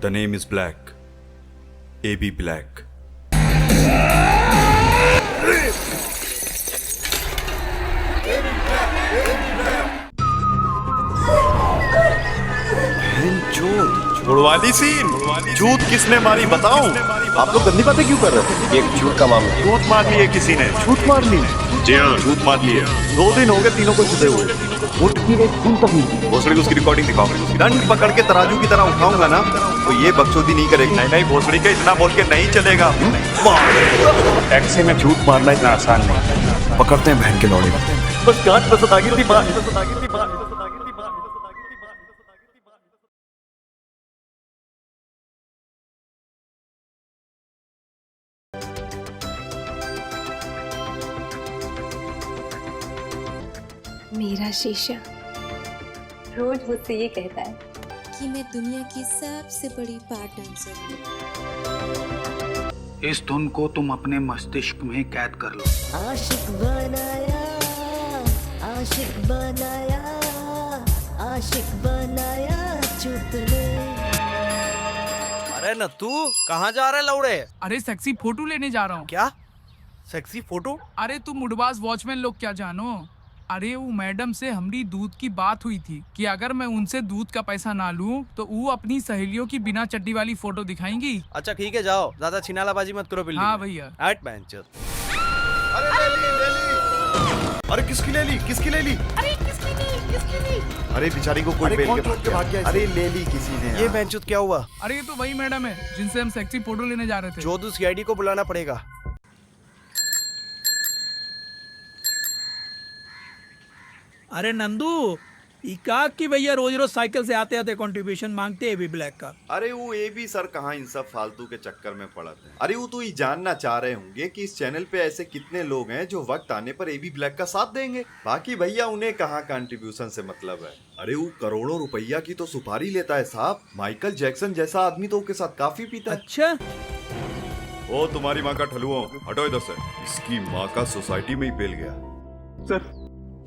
The name is Black. AB Black. छुड़वाली scene. चूत किसने मारी बताओ। आप लोग गंदी बातें क्यों कर रहे थे? ये एक झूठ का मामला है। चूत मार ली है किसी ने। झूठ मार ली? जी हाँ, चूत मार ली है। 2 दिन हो गए तीनों को छुपे हुए। उठ की एक खून तक नहीं। भोसड़ी को उसकी रिकॉर्डिंग दिखाओ। दंड पकड़ के तराजू की तरह उठाऊंगा ना तो ये बकचोदी नहीं करेगी। नहीं भोसड़ी का इतना बोल के नहीं चलेगा। टैक्सी में झूठ मारना इतना आसान नहीं। पकड़ते हैं बहन के लौड़े। बस गांठ पसंद आ गई थी। मेरा शीशा रोज मुझसे ये कहता है कि मैं दुनिया की सबसे बड़ी पार्ट डांसर हूँ। इस धुन को तुम अपने मस्तिष्क में कैद कर लो। आशिक बनाया, आशिक बनाया, आशिक बनाया चुतले। अरे न तू कहाँ जा रहा है लौड़े? अरे सेक्सी फोटो लेने जा रहा हूँ। क्या सेक्सी फोटो? अरे तुम मुडबाज वॉचमैन लोग क्या जानो। अरे वो मैडम से हमारी दूध की बात हुई थी कि अगर मैं उनसे दूध का पैसा ना लूं तो वो अपनी सहेलियों की बिना चड्डी वाली फोटो दिखाएंगी। अच्छा ठीक है जाओ, ज्यादा छिनालाबाजी मत करो बिल्ली। हाँ भैया। हट बेंचर। अरे ले किसकी ले ली? अरे बेचारी को कोई बेल के भाग गया। अरे ले ली किसी ने। ये बेंचुत क्या हुआ? अरे ये तो वही मैडम है जिनसे हम सेक्सी फोटो लेने जा रहे थे। जोधू सीआईडी को बुलाना पड़ेगा। अरे नंदू, इकाक की भैया रोज रोज साइकिल से आते आते कंट्रीब्यूशन मांगते हैं ब्लैक का। अरे वो ए भी सर कहाँ इन सब फालतू के चक्कर में पड़ते हैं। अरे वो तो ये जानना चाह रहे होंगे कि इस चैनल पे ऐसे कितने लोग हैं जो वक्त आने पर ए बी ब्लैक का साथ देंगे। बाकी भैया उन्हें कहाँ कंट्रीब्यूशन से मतलब है। अरे वो करोड़ों रुपया की तो सुपारी लेता है साहब। माइकल जैक्सन जैसा आदमी तो उसके साथ काफी पीता है। अच्छा, ओ तुम्हारी माँ का ठलुओ, हटो इधर से। इसकी माँ का सोसाइटी में ही पेल गया। सर,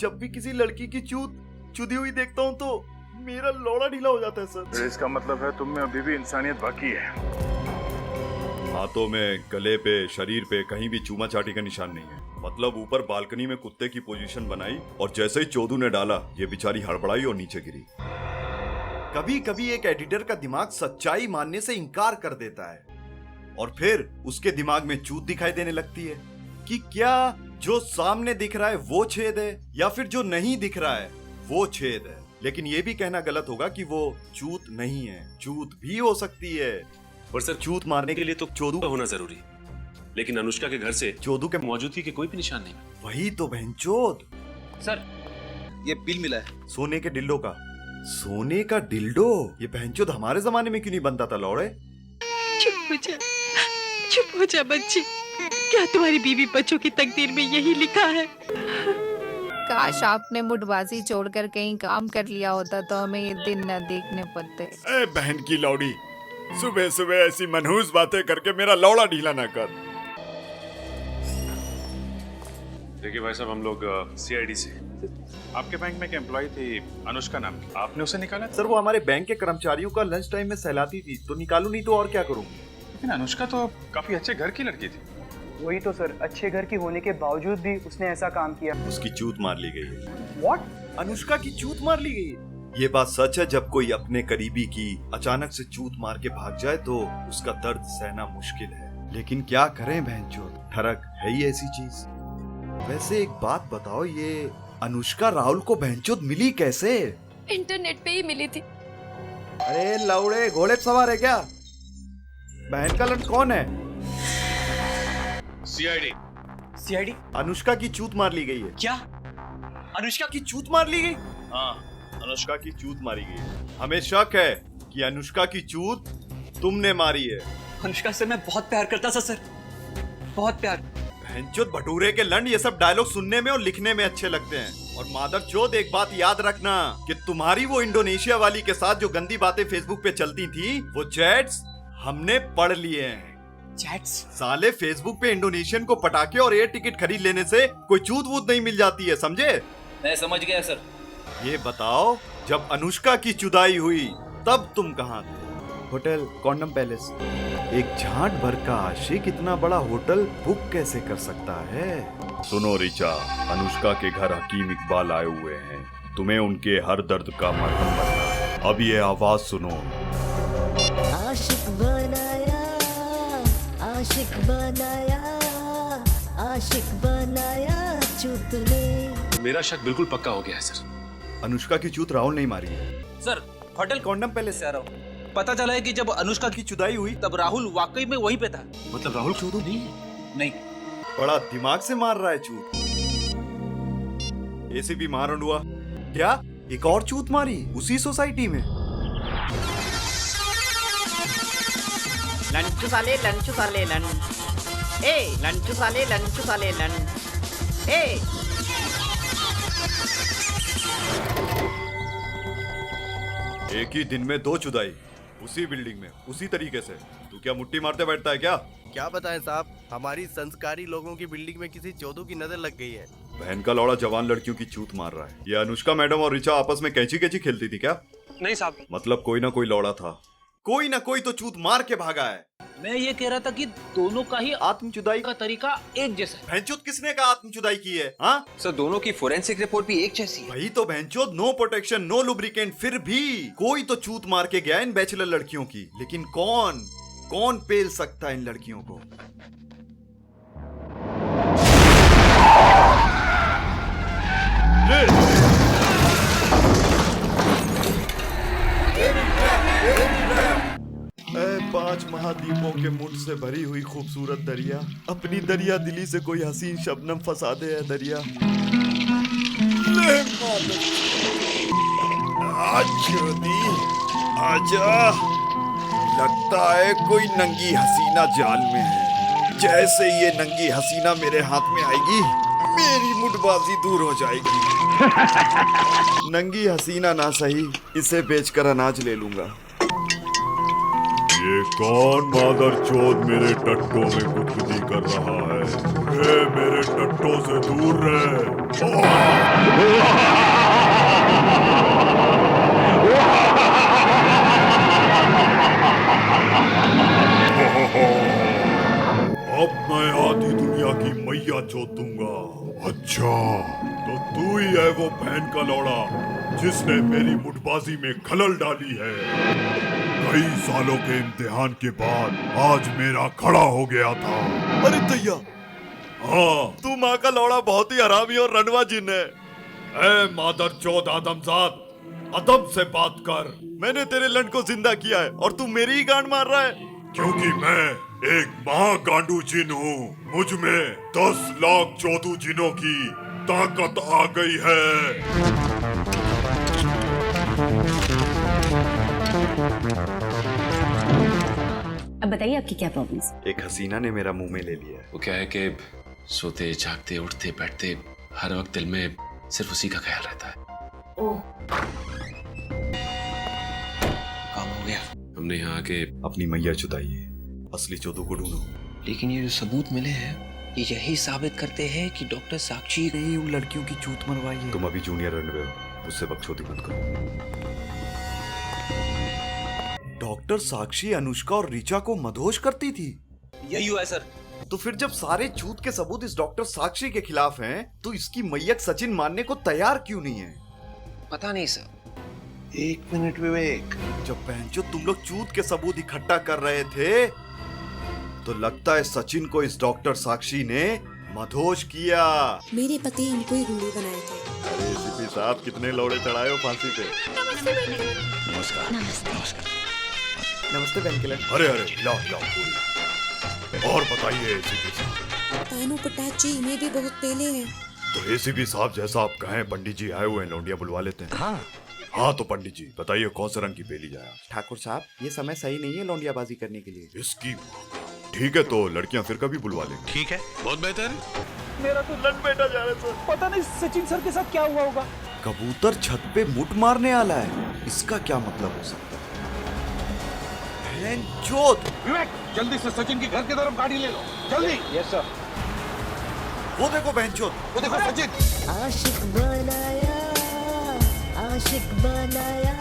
जब भी किसी लड़की की चूत चुदी हुई देखता हूँ तो मेरा लौड़ा ढीला हो जाता है सर। इसका मतलब है तुम में अभी भी इंसानियत बाकी है। हाथों में, गले पे, शरीर पे कहीं भी चूमा चाटी का निशान नहीं है। मतलब ऊपर बालकनी में कुत्ते की पोजीशन बनाई और जैसे ही चोदू ने डाला ये बेचारी हड़बड़ाई और नीचे गिरी। कभी कभी एक एडिटर का दिमाग सच्चाई मानने से इनकार कर देता है और फिर उसके दिमाग में चूत दिखाई देने लगती है कि क्या जो सामने दिख रहा है वो छेद है या फिर जो नहीं दिख रहा है वो छेद है। लेकिन ये भी कहना गलत होगा कि वो चूत नहीं है, चूत भी हो सकती है। और सर चूत मारने के लिए तो चोदू होना जरूरी, लेकिन अनुष्का के घर से चोदू के मौजूदगी के कोई भी निशान नहीं। वही तो बहनचोद। सर ये बिल मिला है सोने के डिल्डो का। सोने का डिल्डो? ये बहनचोद हमारे जमाने में क्यों नहीं बनता था लौड़े? चुप हो जा बच्ची। क्या तुम्हारी बीवी बच्चों की तकदीर में यही लिखा है? काश आपने मुडबाजी छोड़कर कहीं काम कर लिया होता तो हमें ये दिन न देखने पड़ते। ए बहन की लौड़ी, सुबह सुबह ऐसी मनहूस बातें करके मेरा लौड़ा ढीला ना कर। देखिए भाई साहब, हम लोग सीआईडी से। आपके बैंक में एक एम्प्लॉय थी अनुष्का नाम की, आपने उसे निकाला? सर वो हमारे बैंक के कर्मचारियों का लंच टाइम में सहलाती थी तो निकालू, नहीं तो और क्या करूँ। लेकिन अनुष्का तो काफी अच्छे घर की लड़की थी। वही तो सर, अच्छे घर की होने के बावजूद भी उसने ऐसा काम किया। उसकी चूत मार ली गई। What? अनुष्का की चूत मार ली गई। ये बात सच है। जब कोई अपने करीबी की अचानक से चूत मार के भाग जाए तो उसका दर्द सहना मुश्किल है। लेकिन क्या करें बहनचोद, ठरक है ही ऐसी चीज। वैसे एक बात बताओ, ये अनुष्का राहुल को बहनचोद मिली कैसे? इंटरनेट पे ही मिली थी। अरे लौड़े, घोड़े पे सवार है क्या? बहन का लड़ कौन है? सीआईडी। अनुष्का की चूत मार ली गई है। क्या अनुष्का की चूत मार ली गई? हाँ, अनुष्का की चूत मारी गई है। हमें शक है कि अनुष्का की चूत तुमने मारी है। अनुष्का से मैं बहुत प्यार करता था सर, बहुत प्यार। बहनचोद भटूरे के लंड, ये सब डायलॉग सुनने में और लिखने में अच्छे लगते हैं। और मादरचोद एक बात याद रखना कि तुम्हारी वो इंडोनेशिया वाली के साथ जो गंदी बातें फेसबुक पे चलती थी वो चैट्स हमने पढ़ लिए हैं। चैट्स? साले फेसबुक पे इंडोनेशियन को पटाखे और एयर टिकट खरीद लेने से कोई चूत वूत नहीं मिल जाती है, समझे? मैं समझ गया सर। ये बताओ, जब अनुष्का की जुदाई हुई तब तुम कहाँ थे? Hotel condom palace. एक झांट भर का आशिक इतना बड़ा होटल बुक कैसे कर सकता है? सुनो रिचा, अनुष्का के घर हकीम इकबाल आए हुए हैं, तुम्हें उनके हर दर्द का मरहम बनना है। अब ये आवाज सुनो। आशिक बनाया, आशिक बनाया, आशिक बनाया चूत ने। मेरा शक बिल्कुल पक्का हो गया है सर। अनुष्का की चूत राहुल नहीं मारी है सर, होटल कॉन्डम पैलेस से आ रहा हूँ। पता चला है कि जब अनुष्का की जुदाई हुई तब राहुल वाकई में वहीं पे था। मतलब राहुल चूत नहीं, बड़ा दिमाग से मार रहा है चूत। एसीपी मारंड हुआ क्या? एक और चूत मारी उसी सोसाइटी में। लंच साले लन ए लंच साले लन ए। एक ही दिन में 2 जुदाई उसी बिल्डिंग में उसी तरीके से। तू क्या मुट्ठी मारते बैठता है क्या? क्या बताएं साहब, हमारी संस्कारी लोगों की बिल्डिंग में किसी चौधू की नजर लग गई है। बहन का लौड़ा जवान लड़कियों की चूत मार रहा है। ये अनुष्का मैडम और रिचा आपस में कैची कैची खेलती थी क्या? नहीं साहब। मतलब कोई ना कोई लौड़ा था, कोई ना कोई तो चूत मार के भागा है। मैं ये कह रहा था कि दोनों का ही आत्मचुदाई का तरीका एक जैसा है। बहनचोद किसने का आत्मचुदाई की है? हाँ सर, दोनों की फोरेंसिक रिपोर्ट भी एक जैसी है। वही तो बहनचोद, नो प्रोटेक्शन नो लुब्रिकेंट, फिर भी कोई तो चूत मार के गया इन बैचलर लड़कियों की। लेकिन कौन पेल सकता है इन लड़कियों को? ऐ 5 महाद्वीपों के मुंड से भरी हुई खूबसूरत दरिया, अपनी दरिया दिली से कोई हसीन शबनम फंसा दे है दरिया। आजा, लगता है कोई नंगी हसीना जाल में है। जैसे ये नंगी हसीना मेरे हाथ में आएगी, मेरी मुठबाजी दूर हो जाएगी। नंगी हसीना ना सही, इसे बेचकर अनाज ले लूंगा। ये कौन मादरचोद मेरे टट्टों में गुदगुदी कर रहा है? मेरे टट्टों से दूर रहे। अब मैं आधी दुनिया की मैया चोद दूंगा। अच्छा, तो तू ही है वो बहन का लौड़ा जिसने मेरी मुठबाजी में खलल डाली है। कई सालों के इम्तिहान के बाद आज मेरा खड़ा हो गया था। अरे दैया, हाँ, तू माँ का लौड़ा बहुत ही हरामी और रनवा जिन है। ऐ मादरचोद आदमजाद, अदब से बात कर। मैंने तेरे लंड को जिंदा किया है और तू मेरी ही गांड मार रहा है। क्योंकि मैं एक महागांडू जिन हूँ। मुझ में 10 लाख चौधू जिनों की ताकत आ गई है। अब बताइए आपकी क्या प्रॉब्लम है? एक हसीना ने मेरा मुंह में ले लिया। वो क्या है कि सोते जागते उठते बैठते हर वक्त दिल में सिर्फ उसी का ख्याल रहता है। ओह, काम हो गया। हमने यहाँ आके अपनी मैया चुदाई, असली चौधू को ढूंढो। लेकिन ये जो सबूत मिले हैं, ये यही साबित करते हैं कि डॉक्टर साक्षी ने उन लड़कियों की चूत मरवाई है। तुम अभी जूनियर रनवे हो, उससे बकचोदी मत करो। डॉक्टर साक्षी अनुष्का और रिचा को मदहोश करती थी। यही हुआ है सर। तो फिर जब सारे झूठ के सबूत इस डॉक्टर साक्षी के खिलाफ हैं, तो इसकी मैयत सचिन मानने को तैयार क्यों नहीं है? पता नहीं सर। 1 मिनट विवेक, जब बहनचोद तुम लोग चूत के सबूत इकट्ठा कर रहे थे, तो लगता है सचिन को इस डॉक्टर साक्षी ने मदहोश किया। मेरे पति इनको ही रूढ़ी बनाए थे। अरे सीपी साहब, कितने लौड़े चढ़ाए हो फांसी पे। नमस्कार। नमस्ते। नमस्ते बहन के लिए। अरे लाओ पूरी। और बताइए एसीपी साहब। तानू पटाची में भी बहुत पेले हैं। तो एसीपी साहब, जैसा आप कहें, पंडित जी आए हुए हैं, लौंडिया बुलवा लेते हैं। हाँ तो पंडित जी बताइए, कौन से रंग की पेली जाए? ठाकुर साहब, ये समय सही नहीं है लौंडियाबाजी करने के लिए। इसकी ठीक है, तो लड़कियां फिर कभी बुलवा लेंगे। ठीक है, बहुत बेहतर। मेरा तो लंड बेटा जा रहा है सर। पता नहीं सचिन सर के साथ क्या हुआ होगा। कबूतर छत पे मुट मारने आला है, इसका क्या मतलब हो सकता है? विवेक, जल्दी से सचिन के घर की तरफ गाड़ी ले लो, जल्दी। Yes sir. वो देखो बहनचोद, वो देखो सचिन। आशिक बनाया, आशिक बनाया,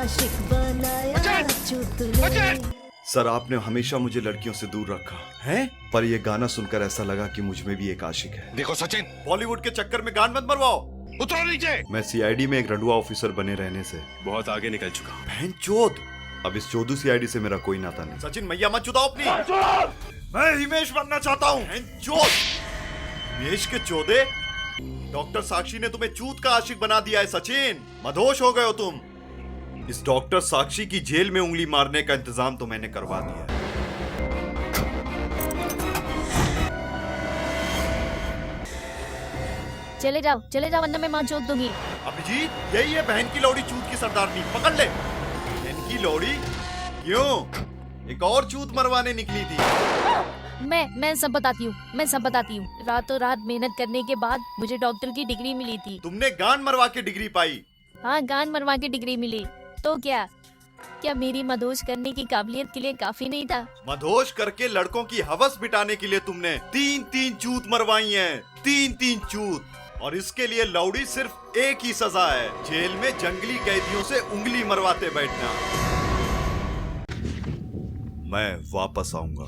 आशिक बनाया चूत ने। सर आपने हमेशा मुझे लड़कियों से दूर रखा है, पर ये गाना सुनकर ऐसा लगा कि मुझ में भी एक आशिक है। देखो सचिन, बॉलीवुड के चक्कर में गान मत मरवाओ। उतरो नीचे। मैं सीआईडी में एक रंडुआ ऑफिसर बने रहने से बहुत आगे निकल चुका हूँ। बहन चोद, अब इस चोदू सीआईडी से मेरा कोई नाता नहीं। सचिन मैया मत चुदाओ अपनी। मैं हिमेश बनना चाहता हूँ। बहन चोद, हिमेश के चोदे, डॉक्टर साक्षी ने तुम्हें चूत का आशिक बना दिया है। सचिन मदहोश हो गए हो तुम। इस डॉक्टर साक्षी की जेल में उंगली मारने का इंतजाम तो मैंने करवा दिया है। चले जाओ वरना मैं मां चोद दूंगी। अभिजीत, यही है बहन की लौड़ी चूत की सरदारनी। पकड़ ले। बहन की लौड़ी? क्यों? एक और चूत मरवाने निकली थी? मैं सब बताती हूँ। रातों रात मेहनत करने के बाद मुझे डॉक्टर की डिग्री मिली थी। तुमने गान मरवा के डिग्री पाई? हाँ, गान मरवा के डिग्री मिली। तो क्या मेरी मदहोश करने की काबिलियत के लिए काफी नहीं था? मदहोश करके लड़कों की हवस मिटाने के लिए तुमने 3-3 चूत मरवाई हैं। 3-3 चूत। और इसके लिए लौड़ी सिर्फ एक ही सजा है, जेल में जंगली कैदियों से उंगली मरवाते बैठना। मैं वापस आऊंगा।